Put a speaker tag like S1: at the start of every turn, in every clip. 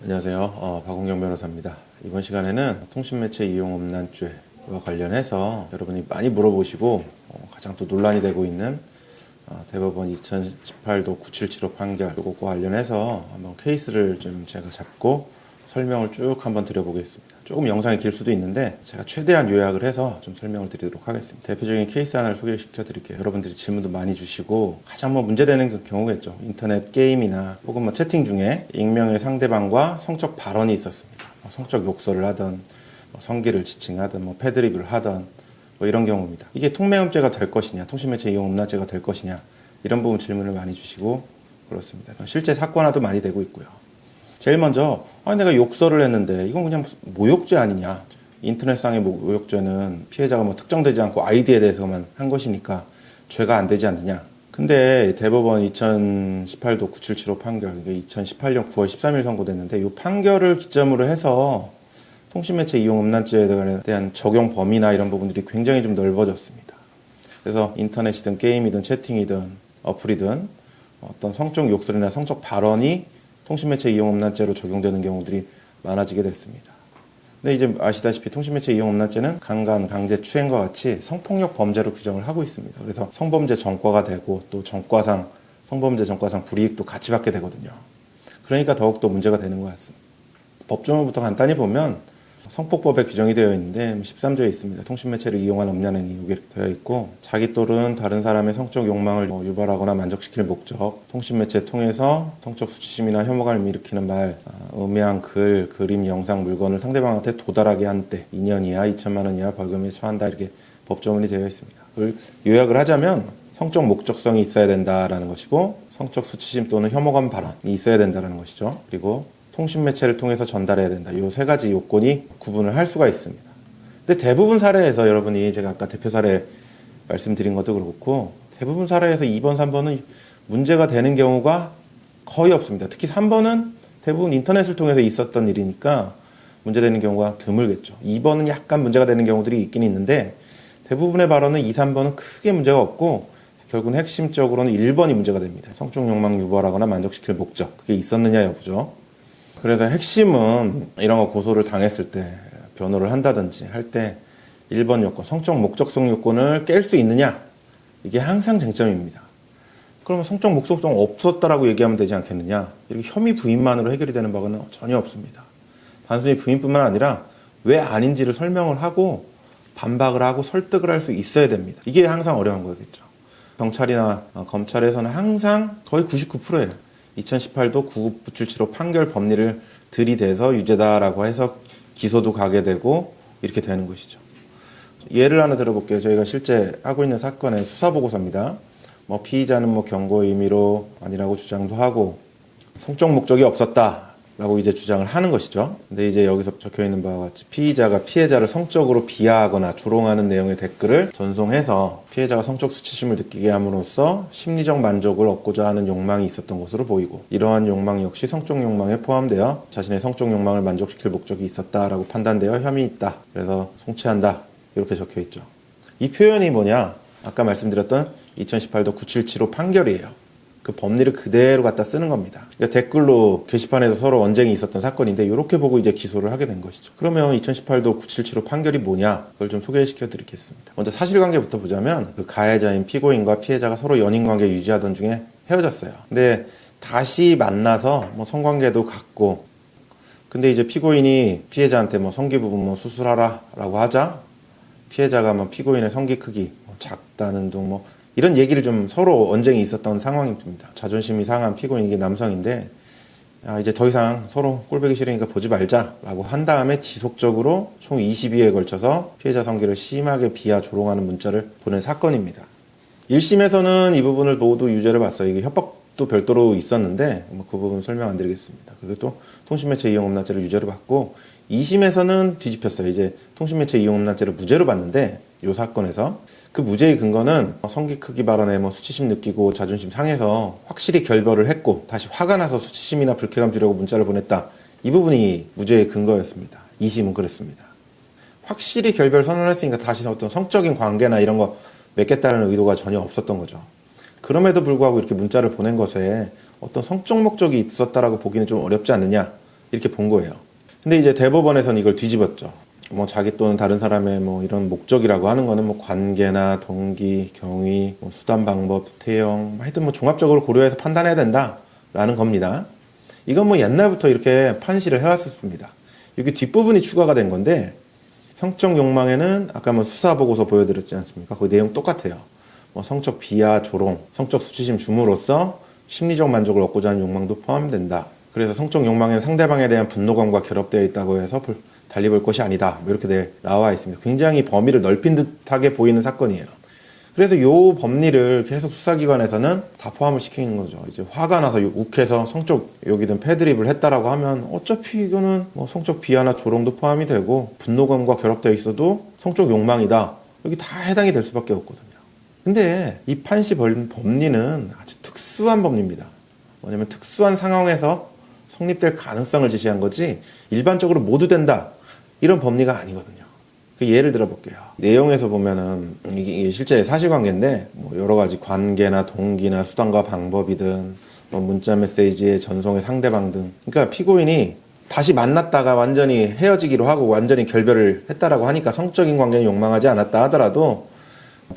S1: 안녕하세요. 박은경 변호사입니다. 이번 시간에는 통신매체 이용음란죄와 관련해서 여러분이 많이 물어보시고 가장 또 논란이 되고 있는 대법원 2018도 9775 판결 이것과 관련해서 한번 케이스를 좀 제가 잡고 설명을 쭉 한번 드려보겠습니다. 조금 영상이 길 수도 있는데 제가 최대한 요약을 해서 좀 설명을 드리도록 하겠습니다. 대표적인 케이스 하나를 소개시켜 드릴게요. 여러분들이 질문도 많이 주시고 가장 문제되는 그 경우겠죠. 인터넷 게임이나 혹은 채팅 중에 익명의 상대방과 성적 발언이 있었습니다. 성적 욕설을 하던 성기를 지칭하던 패드립을 하던 이런 경우입니다. 이게 통매음죄가 될 것이냐, 통신매체 이용음란죄가 될 것이냐, 이런 부분 질문을 많이 주시고 그렇습니다. 실제 사건화도 많이 되고 있고요. 제일 먼저 내가 욕설을 했는데 이건 그냥 모욕죄 아니냐. 인터넷상의 모욕죄는 피해자가 특정되지 않고 아이디에 대해서만 한 것이니까 죄가 안 되지 않느냐. 근데 대법원 2018도 9775 판결, 이게 2018년 9월 13일 선고됐는데 이 판결을 기점으로 해서 통신매체 이용음란죄에 대한 적용 범위나 이런 부분들이 굉장히 좀 넓어졌습니다. 그래서 인터넷이든 게임이든 채팅이든 어플이든 어떤 성적 욕설이나 성적 발언이 통신매체 이용음란죄로 적용되는 경우들이 많아지게 됐습니다. 근데 이제 아시다시피 통신매체 이용음란죄는 강간, 강제, 추행과 같이 성폭력 범죄로 규정을 하고 있습니다. 그래서 성범죄 전과가 되고 또 전과상, 성범죄 전과상 불이익도 같이 받게 되거든요. 그러니까 더욱더 문제가 되는 것 같습니다. 법조문부터 간단히 보면 성폭법에 규정이 되어 있는데 13조에 있습니다. 통신매체를 이용한 음란행위 이게 되어 있고 자기 또는 다른 사람의 성적 욕망을 유발하거나 만족시킬 목적, 통신매체 통해서 성적 수치심이나 혐오감을 일으키는 말, 음해한 글, 그림, 영상, 물건을 상대방한테 도달하게 한 때 2년 이하 2천만 원 이하 벌금에 처한다 이렇게 법조문이 되어 있습니다. 그걸 요약을 하자면 성적 목적성이 있어야 된다라는 것이고 성적 수치심 또는 혐오감 발언이 있어야 된다는 것이죠. 그리고 통신매체를 통해서 전달해야 된다. 이 세 가지 요건이 구분을 할 수가 있습니다. 근데 대부분 사례에서 여러분이 제가 아까 대표 사례 말씀드린 것도 그렇고 대부분 사례에서 2번, 3번은 문제가 되는 경우가 거의 없습니다. 특히 3번은 대부분 인터넷을 통해서 있었던 일이니까 문제되는 경우가 드물겠죠. 2번은 약간 문제가 되는 경우들이 있긴 있는데 대부분의 발언은 2, 3번은 크게 문제가 없고 결국은 핵심적으로는 1번이 문제가 됩니다. 성적 욕망 유발하거나 만족시킬 목적. 그게 있었느냐 여부죠. 그래서 핵심은 이런 거 고소를 당했을 때 변호를 한다든지 할 때 1번 요건, 성적 목적성 요건을 깰 수 있느냐 이게 항상 쟁점입니다. 그러면 성적 목적성 없었다라고 얘기하면 되지 않겠느냐. 이렇게 혐의 부인만으로 해결이 되는 바는 전혀 없습니다. 단순히 부인뿐만 아니라 왜 아닌지를 설명을 하고 반박을 하고 설득을 할 수 있어야 됩니다. 이게 항상 어려운 거겠죠. 경찰이나 검찰에서는 항상 거의 99%예요. 2018도 99775 판결 법리를 들이대서 유죄다라고 해서 기소도 가게 되고 이렇게 되는 것이죠. 예를 하나 들어볼게요. 저희가 실제 하고 있는 사건의 수사보고서입니다. 피의자는 경고의 의미로 아니라고 주장도 하고 성적 목적이 없었다라고 이제 주장을 하는 것이죠. 근데 이제 여기서 적혀 있는 바와 같이 피의자가 피해자를 성적으로 비하하거나 조롱하는 내용의 댓글을 전송해서 피해자가 성적 수치심을 느끼게 함으로써 심리적 만족을 얻고자 하는 욕망이 있었던 것으로 보이고 이러한 욕망 역시 성적 욕망에 포함되어 자신의 성적 욕망을 만족시킬 목적이 있었다라고 판단되어 혐의 있다. 그래서 송치한다. 이렇게 적혀 있죠. 이 표현이 뭐냐? 아까 말씀드렸던 2018도 9775 판결이에요. 그 법리를 그대로 갖다 쓰는 겁니다. 그러니까 댓글로 게시판에서 서로 언쟁이 있었던 사건인데 이렇게 보고 이제 기소를 하게 된 것이죠. 그러면 2018도 9775 판결이 뭐냐? 그걸 좀 소개시켜 드리겠습니다. 먼저 사실관계부터 보자면 그 가해자인 피고인과 피해자가 서로 연인관계 유지하던 중에 헤어졌어요. 근데 다시 만나서 성관계도 갖고 근데 이제 피고인이 피해자한테 성기 부분 수술하라 라고 하자 피해자가 피고인의 성기 크기 작다는 둥 이런 얘기를 좀 서로 언쟁이 있었던 상황입니다. 자존심이 상한 피고인 이게 남성인데 이제 더 이상 서로 꼴보기 싫으니까 보지 말자라고 한 다음에 지속적으로 총 22회에 걸쳐서 피해자 성기를 심하게 비하 조롱하는 문자를 보낸 사건입니다. 1심에서는 이 부분을 모두 유죄를 봤어요. 이게 협박도 별도로 있었는데 그 부분 설명 안 드리겠습니다. 그리고 또 통신매체 이용음란죄를 유죄로 받고 2심에서는 뒤집혔어요. 이제 통신매체 이용음란죄를 무죄로 봤는데 이 사건에서 그 무죄의 근거는 성기 크기 발언에 수치심 느끼고 자존심 상해서 확실히 결별을 했고 다시 화가 나서 수치심이나 불쾌감 주려고 문자를 보냈다. 이 부분이 무죄의 근거였습니다. 2심은 그랬습니다. 확실히 결별 선언했으니까 다시 어떤 성적인 관계나 이런 거 맺겠다는 의도가 전혀 없었던 거죠. 그럼에도 불구하고 이렇게 문자를 보낸 것에 어떤 성적 목적이 있었다라고 보기는 좀 어렵지 않느냐 이렇게 본 거예요. 근데 이제 대법원에서는 이걸 뒤집었죠. 뭐 자기 또는 다른 사람의 뭐 이런 목적이라고 하는 거는 뭐 관계나 동기, 경위, 뭐 수단 방법, 태형, 하여튼 뭐 종합적으로 고려해서 판단해야 된다라는 겁니다. 이건 뭐 옛날부터 이렇게 판시를 해왔었습니다. 여기 뒷부분이 추가가 된 건데, 성적 욕망에는 아까 뭐 수사 보고서 보여드렸지 않습니까? 그 내용 똑같아요. 뭐 성적 비하, 조롱, 성적 수치심 줌으로써 심리적 만족을 얻고자 하는 욕망도 포함된다. 그래서 성적 욕망에는 상대방에 대한 분노감과 결합되어 있다고 해서 달리 볼 것이 아니다. 뭐 이렇게 나와 있습니다. 굉장히 범위를 넓힌 듯하게 보이는 사건이에요. 그래서 이 법리를 계속 수사기관에서는 다 포함을 시키는 거죠. 이제 화가 나서 욱해서 성적 욕이든 패드립을 했다라고 하면 어차피 이거는 뭐 성적 비하나 조롱도 포함이 되고 분노감과 결합되어 있어도 성적 욕망이다. 여기 다 해당이 될 수밖에 없거든요. 근데 이 판시 법리는 아주 특수한 법리입니다. 뭐냐면 특수한 상황에서 성립될 가능성을 제시한 거지 일반적으로 모두 된다. 이런 법리가 아니거든요. 그 예를 들어볼게요. 내용에서 보면은 이게 실제 사실관계인데 뭐 여러 가지 관계나 동기나 수단과 방법이든 뭐 문자 메시지의 전송의 상대방 등, 그러니까 피고인이 다시 만났다가 완전히 헤어지기로 하고 완전히 결별을 했다라고 하니까 성적인 관계는 욕망하지 않았다 하더라도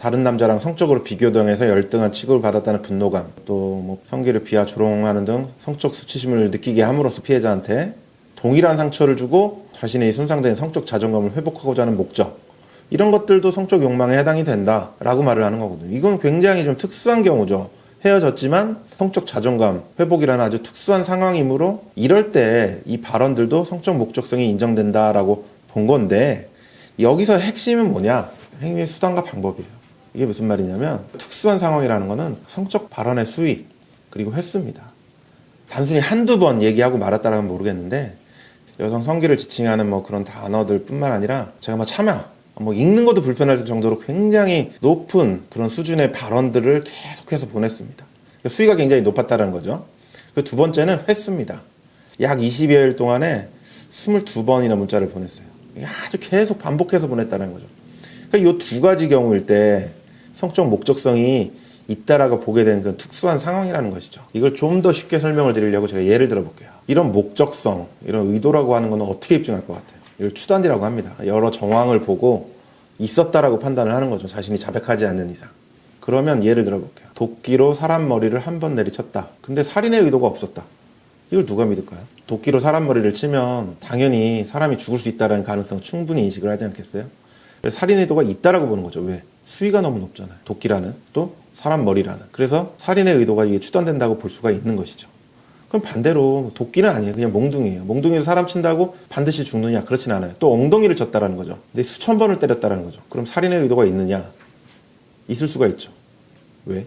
S1: 다른 남자랑 성적으로 비교당해서 열등한 취급을 받았다는 분노감, 또 뭐 성기를 비하 조롱하는 등 성적 수치심을 느끼게 함으로써 피해자한테 동일한 상처를 주고 자신의 손상된 성적 자존감을 회복하고자 하는 목적, 이런 것들도 성적 욕망에 해당이 된다라고 말을 하는 거거든요. 이건 굉장히 좀 특수한 경우죠. 헤어졌지만 성적 자존감 회복이라는 아주 특수한 상황이므로 이럴 때 이 발언들도 성적 목적성이 인정된다라고 본 건데, 여기서 핵심은 뭐냐? 행위의 수단과 방법이에요. 이게 무슨 말이냐면 특수한 상황이라는 거는 성적 발언의 수위 그리고 횟수입니다. 단순히 한두 번 얘기하고 말았다라면 모르겠는데 여성 성기를 지칭하는 뭐 그런 단어들 뿐만 아니라 제가 뭐 차마 뭐 읽는 것도 불편할 정도로 굉장히 높은 그런 수준의 발언들을 계속해서 보냈습니다. 수위가 굉장히 높았다는 거죠. 그 두 번째는 횟수입니다. 약 20여일 동안에 22번이나 문자를 보냈어요. 아주 계속 반복해서 보냈다는 거죠. 그러니까 이 두 가지 경우일 때 성적 목적성이 있다라고 보게 된 그 특수한 상황이라는 것이죠. 이걸 좀 더 쉽게 설명을 드리려고 제가 예를 들어볼게요. 이런 목적성, 이런 의도라고 하는 것은 어떻게 입증할 것 같아요? 이걸 추단이라고 합니다. 여러 정황을 보고 있었다라고 판단을 하는 거죠. 자신이 자백하지 않는 이상. 그러면 예를 들어볼게요. 도끼로 사람 머리를 한 번 내리쳤다. 근데 살인의 의도가 없었다. 이걸 누가 믿을까요? 도끼로 사람 머리를 치면 당연히 사람이 죽을 수 있다는 가능성을 충분히 인식을 하지 않겠어요? 살인 의도가 있다라고 보는 거죠. 왜? 수위가 너무 높잖아요. 도끼라는, 또 사람 머리라는. 그래서 살인의 의도가 이게 추단된다고 볼 수가 있는 것이죠. 그럼 반대로 도끼는 아니에요. 그냥 몽둥이에요. 몽둥이로 사람 친다고 반드시 죽느냐? 그렇진 않아요. 또 엉덩이를 쳤다라는 거죠. 근데 수천 번을 때렸다라는 거죠. 그럼 살인의 의도가 있느냐? 있을 수가 있죠. 왜?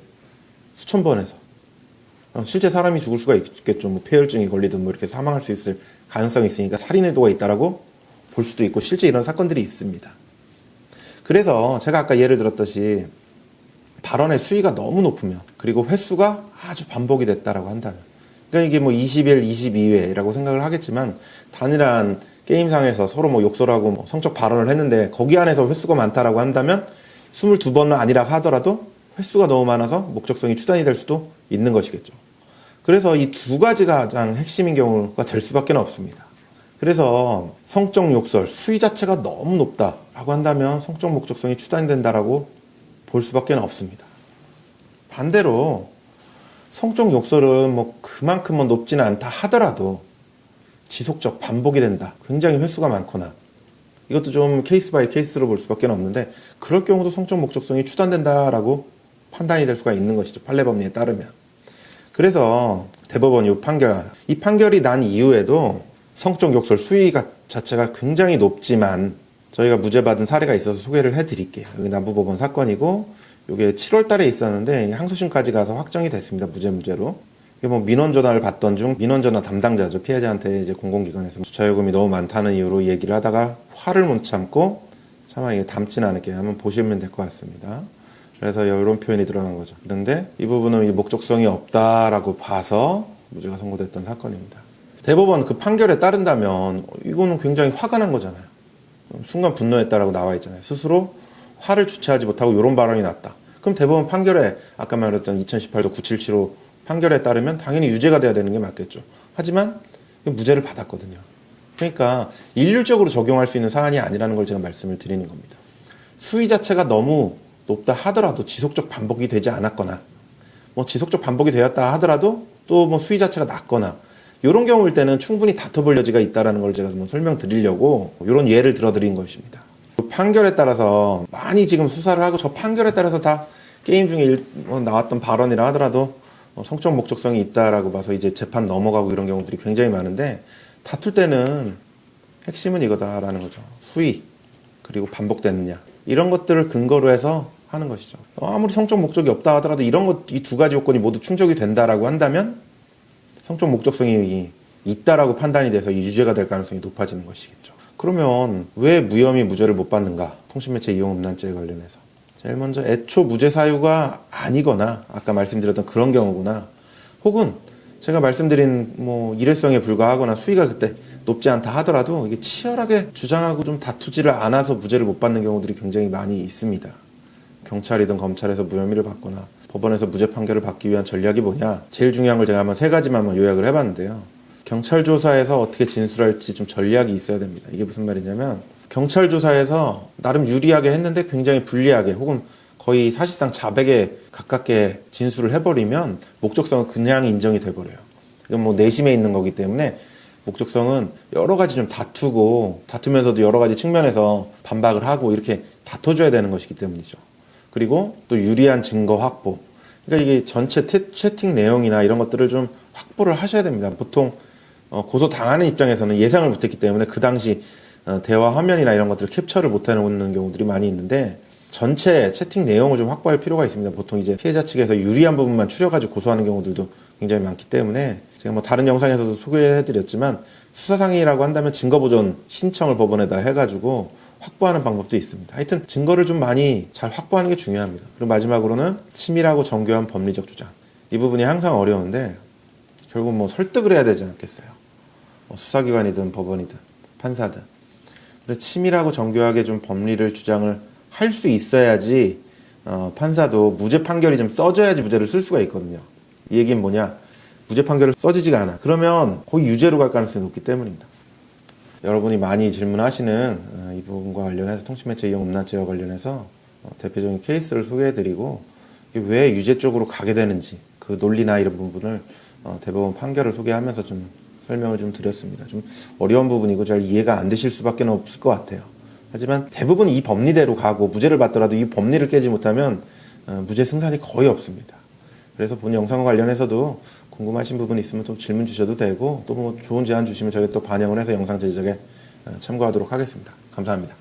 S1: 수천 번에서. 실제 사람이 죽을 수가 있겠죠. 뭐 폐혈증이 걸리든 뭐 이렇게 사망할 수 있을 가능성이 있으니까 살인의 의도가 있다라고 볼 수도 있고, 실제 이런 사건들이 있습니다. 그래서 제가 아까 예를 들었듯이 발언의 수위가 너무 높으면, 그리고 횟수가 아주 반복이 됐다라고 한다면, 그러니까 이게 뭐 21, 22회라고 생각을 하겠지만 단일한 게임상에서 서로 뭐 욕설하고 뭐 성적 발언을 했는데 거기 안에서 횟수가 많다라고 한다면 22번은 아니라고 하더라도 횟수가 너무 많아서 목적성이 추단이 될 수도 있는 것이겠죠. 그래서 이 두 가지가 가장 핵심인 경우가 될 수밖에 없습니다. 그래서 성적 욕설 수위 자체가 너무 높다라고 한다면 성적 목적성이 추단된다라고 볼 수밖에 없습니다. 반대로 성적 욕설은 뭐 그만큼 뭐 높지는 않다 하더라도 지속적 반복이 된다, 굉장히 횟수가 많거나, 이것도 좀 케이스 바이 케이스로 볼 수밖에 없는데 그럴 경우도 성적 목적성이 추단된다라고 판단이 될 수가 있는 것이죠. 판례법리에 따르면. 그래서 대법원이 이 판결이 난 이후에도 성적 욕설 수위 자체가 굉장히 높지만 저희가 무죄 받은 사례가 있어서 소개를 해드릴게요. 여기 남부법원 사건이고, 이게 7월 달에 있었는데 항소심까지 가서 확정이 됐습니다. 무죄로. 이게 뭐 민원 전화를 받던 중 민원 전화 담당자죠. 피해자한테 이제 공공기관에서 주차 요금이 너무 많다는 이유로 얘기를 하다가 화를 못 참고, 차마 이게 담지는 않을게요. 한번 보시면 될 것 같습니다. 그래서 이런 표현이 들어간 거죠. 그런데 이 부분은 이 목적성이 없다라고 봐서 무죄가 선고됐던 사건입니다. 대법원 그 판결에 따른다면 이거는 굉장히 화가 난 거잖아요. 순간 분노했다라고 나와 있잖아요. 스스로 화를 주체하지 못하고 이런 발언이 났다. 그럼 대법원 판결에 아까 말했던 2018도 977호 판결에 따르면 당연히 유죄가 돼야 되는 게 맞겠죠. 하지만 무죄를 받았거든요. 그러니까 일률적으로 적용할 수 있는 사안이 아니라는 걸 제가 말씀을 드리는 겁니다. 수위 자체가 너무 높다 하더라도 지속적 반복이 되지 않았거나 뭐 지속적 반복이 되었다 하더라도 또 뭐 수위 자체가 낮거나 이런 경우일 때는 충분히 다퉈볼 여지가 있다는 걸 제가 뭐 설명드리려고 이런 예를 들어드린 것입니다. 그 판결에 따라서 많이 지금 수사를 하고 저 판결에 따라서 다 게임 중에 나왔던 발언이라 하더라도 성적 목적성이 있다라고 봐서 이제 재판 넘어가고 이런 경우들이 굉장히 많은데 다툴 때는 핵심은 이거다라는 거죠. 수위 그리고 반복되느냐 이런 것들을 근거로 해서 하는 것이죠. 아무리 성적 목적이 없다 하더라도 이런 것 이 두 가지 요건이 모두 충족이 된다라고 한다면 성적 목적성이 있다라고 판단이 돼서 유죄가 될 가능성이 높아지는 것이겠죠. 그러면 왜 무혐의 무죄를 못 받는가? 통신매체 이용음란죄에 관련해서 제일 먼저 애초 무죄 사유가 아니거나 아까 말씀드렸던 그런 경우구나 혹은 제가 말씀드린 뭐 일회성에 불과하거나 수위가 그때 높지 않다 하더라도 이게 치열하게 주장하고 좀 다투지를 않아서 무죄를 못 받는 경우들이 굉장히 많이 있습니다. 경찰이든 검찰에서 무혐의를 받거나 법원에서 무죄 판결을 받기 위한 전략이 뭐냐 제일 중요한 걸 제가 한번 세 가지만 한번 요약을 해봤는데요. 경찰 조사에서 어떻게 진술할지 좀 전략이 있어야 됩니다. 이게 무슨 말이냐면 경찰 조사에서 나름 유리하게 했는데 굉장히 불리하게 혹은 거의 사실상 자백에 가깝게 진술을 해버리면 목적성은 그냥 인정이 돼버려요. 이건 뭐 내심에 있는 거기 때문에 목적성은 여러 가지 좀 다투면서도 여러 가지 측면에서 반박을 하고 이렇게 다퉈줘야 되는 것이기 때문이죠. 그리고 또 유리한 증거 확보. 그러니까 이게 전체 채팅 내용이나 이런 것들을 좀 확보를 하셔야 됩니다. 보통 고소 당하는 입장에서는 예상을 못했기 때문에 그 당시 대화 화면이나 이런 것들을 캡처를 못해놓는 경우들이 많이 있는데 전체 채팅 내용을 좀 확보할 필요가 있습니다. 보통 이제 피해자 측에서 유리한 부분만 추려가지고 고소하는 경우들도 굉장히 많기 때문에 제가 뭐 다른 영상에서도 소개해드렸지만 수사상의라고 한다면 증거보존 신청을 법원에다 해가지고 확보하는 방법도 있습니다. 하여튼 증거를 좀 많이 잘 확보하는 게 중요합니다. 그리고 마지막으로는 치밀하고 정교한 법리적 주장. 이 부분이 항상 어려운데 결국 뭐 설득을 해야 되지 않겠어요. 뭐 수사기관이든 법원이든 판사든. 근데 치밀하고 정교하게 좀 법리를 주장을 할 수 있어야지 판사도 무죄 판결이 좀 써져야지 무죄를 쓸 수가 있거든요. 이 얘기는 뭐냐? 무죄 판결을 써지지가 않아. 그러면 거의 유죄로 갈 가능성이 높기 때문입니다. 여러분이 많이 질문하시는 이 부분과 관련해서 통신매체 이용 음란죄와 관련해서 대표적인 케이스를 소개해드리고 왜 유죄 쪽으로 가게 되는지 그 논리나 이런 부분을 대법원 판결을 소개하면서 좀 설명을 좀 드렸습니다. 좀 어려운 부분이고 잘 이해가 안 되실 수밖에 없을 것 같아요. 하지만 대부분 이 법리대로 가고 무죄를 받더라도 이 법리를 깨지 못하면 무죄 승산이 거의 없습니다. 그래서 본 영상과 관련해서도 궁금하신 부분이 있으면 또 질문 주셔도 되고 또 뭐 좋은 제안 주시면 저희가 또 반영을 해서 영상 제작에 참고하도록 하겠습니다. 감사합니다.